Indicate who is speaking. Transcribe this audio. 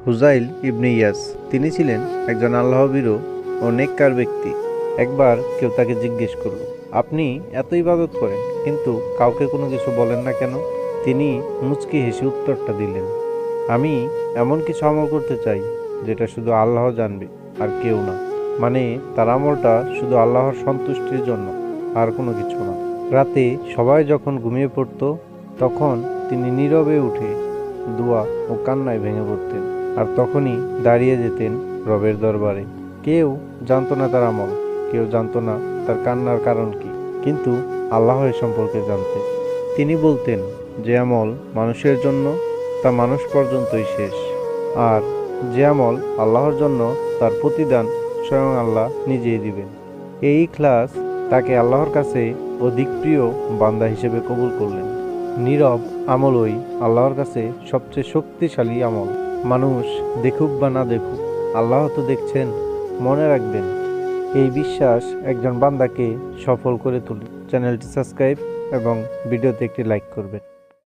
Speaker 1: হুজাইল ইবনে ইয়াস। তিনি ছিলেন একজন আল্লাহভীরু ও নেককার ব্যক্তি। একবার কেউ তাকে জিজ্ঞেস করল, আপনি এত ইবাদত করেন কিন্তু কাউকে কোনো কিছু বলেন না কেন? তিনি মুচকি হেসে উত্তরটা দিলেন, আমি এমন কিছু আমল করতে চাই যেটা শুধু আল্লাহ জানবে আর কেউ না। মানে তার আমলটা শুধু আল্লাহর সন্তুষ্টির জন্য, আর কোনো কিছু না। রাতে সবাই যখন ঘুমিয়ে পড়ত তখন তিনি নীরবে উঠে দোয়া ও কান্নায় ভেঙে পড়তেন, আর তখনই দাঁড়িয়ে যেতেন রবের দরবারে। কেউ জানতো না তার আমল, কেউ জানতো না তার কান্নার কারণ কি, কিন্তু আল্লাহ এ সম্পর্কে জানতেন। তিনি বলতেন, যে আমল মানুষের জন্য তা মানুষ পর্যন্তই শেষ, আর যে আমল আল্লাহর জন্য তার প্রতিদান স্বয়ং আল্লাহ নিজেই দিবেন। এই ইখলাস তাকে আল্লাহর কাছে অধিক প্রিয় বান্দা হিসেবে কবুল করলেন। নীরব আমলই আল্লাহর কাছে সবচেয়ে শক্তিশালী আমল। মানুষ দেখুক বা না দেখুক, আল্লাহ তো দেখছেন। মনে রাখবেন, এই বিশ্বাস একজন বান্দাকে সফল করে তোলে। চ্যানেলটি সাবস্ক্রাইব এবং ভিডিওতে একটি লাইক করবেন।